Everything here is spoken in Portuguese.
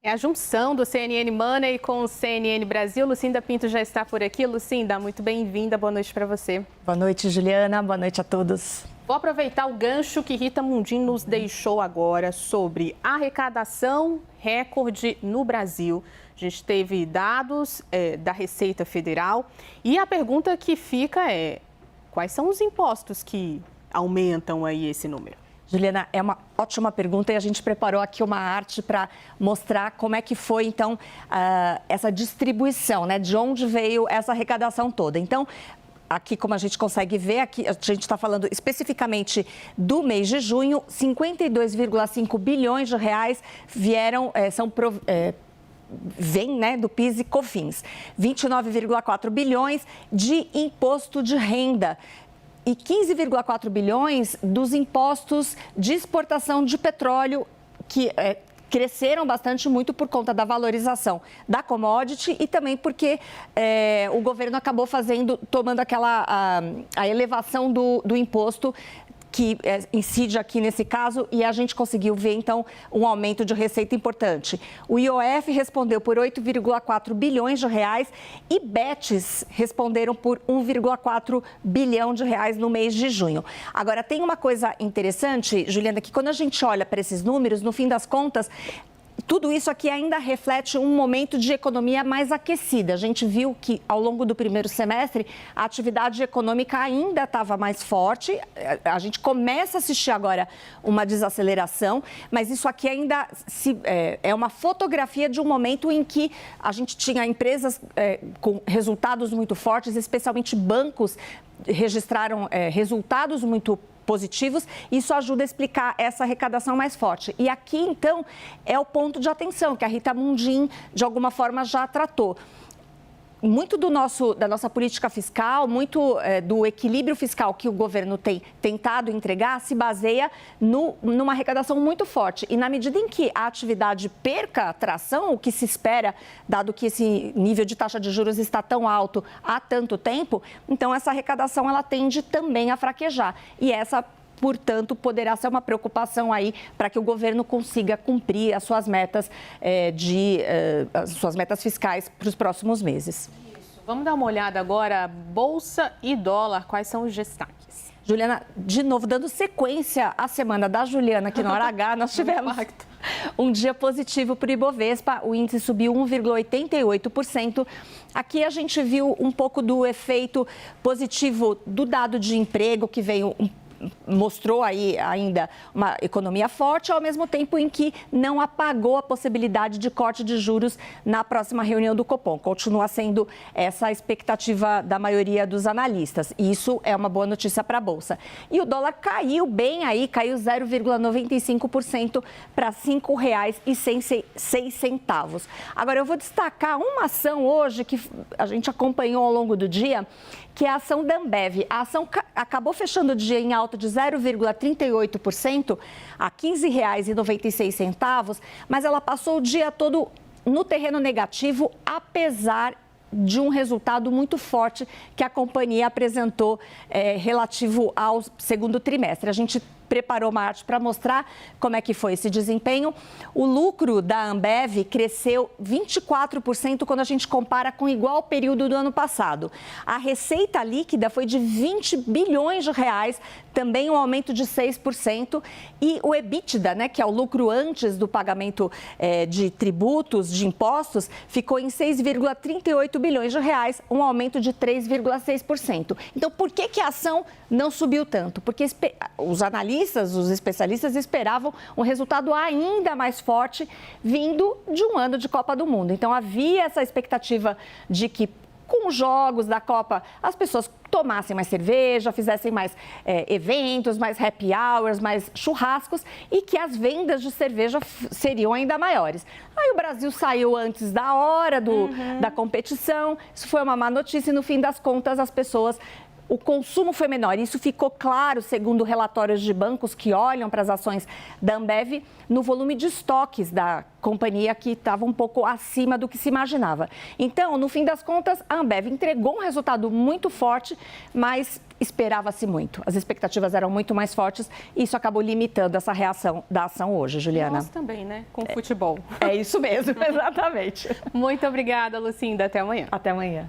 É a junção do CNN Money com o CNN Brasil. Lucinda Pinto já está por aqui. Lucinda, muito bem-vinda. Boa noite para você. Boa noite, Juliana. Boa noite a todos. Vou aproveitar o gancho que Rita Mundim nos deixou agora sobre arrecadação recorde no Brasil. A gente teve dados da Receita Federal e a pergunta que fica é: quais são os impostos que aumentam aí esse número? Juliana, é uma ótima pergunta e a gente preparou aqui uma arte para mostrar como é que foi, então, essa distribuição, né? De onde veio essa arrecadação toda. Então, aqui, como a gente consegue ver, aqui a gente está falando especificamente do mês de junho, 52,5 bilhões de reais vem, né, do PIS e COFINS, 29,4 bilhões de imposto de renda e 15,4 bilhões dos impostos de exportação de petróleo, que cresceram bastante muito por conta da valorização da commodity e também porque o governo acabou tomando a elevação do imposto que incide aqui nesse caso, e a gente conseguiu ver, então, um aumento de receita importante. O IOF respondeu por 8,4 bilhões de reais e BETs responderam por 1,4 bilhão de reais no mês de junho. Agora, tem uma coisa interessante, Juliana, que quando a gente olha para esses números, no fim das contas, tudo isso aqui ainda reflete um momento de economia mais aquecida. A gente viu que, ao longo do primeiro semestre, a atividade econômica ainda estava mais forte. A gente começa a assistir agora uma desaceleração, mas isso aqui ainda é uma fotografia de um momento em que a gente tinha empresas com resultados muito fortes, especialmente bancos registraram resultados muito positivos. Isso ajuda a explicar essa arrecadação mais forte. E aqui, então, é o ponto de atenção que a Rita Mundim, de alguma forma, já tratou. Muito da nossa política fiscal, muito do equilíbrio fiscal que o governo tem tentado entregar, se baseia numa arrecadação muito forte. E na medida em que a atividade perca tração, o que se espera, dado que esse nível de taxa de juros está tão alto há tanto tempo, então essa arrecadação ela tende também a fraquejar. E essa, portanto, poderá ser uma preocupação aí para que o governo consiga cumprir as suas metas fiscais para os próximos meses. Isso. Vamos dar uma olhada agora, Bolsa e dólar, quais são os destaques? Juliana, de novo, dando sequência à semana da Juliana aqui no Hora H, nós tivemos um dia positivo para o Ibovespa, o índice subiu 1,88%. Aqui a gente viu um pouco do efeito positivo do dado de emprego, que veio mostrou aí ainda uma economia forte, ao mesmo tempo em que não apagou a possibilidade de corte de juros na próxima reunião do Copom. Continua sendo essa a expectativa da maioria dos analistas. E isso é uma boa notícia para a Bolsa. E o dólar caiu bem aí, caiu 0,95% para R$ 5,06. Agora, eu vou destacar uma ação hoje que a gente acompanhou ao longo do dia, que é a ação da Ambev. A ação acabou fechando o dia em alta de 0,38% a R$ 15,96, mas ela passou o dia todo no terreno negativo, apesar de um resultado muito forte que a companhia apresentou relativo ao segundo trimestre. A gente preparou uma arte para mostrar como é que foi esse desempenho. O lucro da Ambev cresceu 24% quando a gente compara com o igual período do ano passado. A receita líquida foi de 20 bilhões de reais, também um aumento de 6%. E o EBITDA, né, que é o lucro antes do pagamento de tributos, de impostos, ficou em 6,38 bilhões de reais, um aumento de 3,6%. Então, por que a ação não subiu tanto? Porque os especialistas esperavam um resultado ainda mais forte vindo de um ano de Copa do Mundo. Então, havia essa expectativa de que, com os jogos da Copa, as pessoas tomassem mais cerveja, fizessem mais eventos, mais happy hours, mais churrascos e que as vendas de cerveja seriam ainda maiores. Aí o Brasil saiu antes da hora da competição, isso foi uma má notícia e, no fim das contas, as pessoas o consumo foi menor. Isso ficou claro, segundo relatórios de bancos que olham para as ações da Ambev, no volume de estoques da companhia, que estava um pouco acima do que se imaginava. Então, no fim das contas, a Ambev entregou um resultado muito forte, mas esperava-se muito. As expectativas eram muito mais fortes e isso acabou limitando essa reação da ação hoje, Juliana. Nós também, né? Com futebol. É isso mesmo, exatamente. Muito obrigada, Lucinda. Até amanhã. Até amanhã.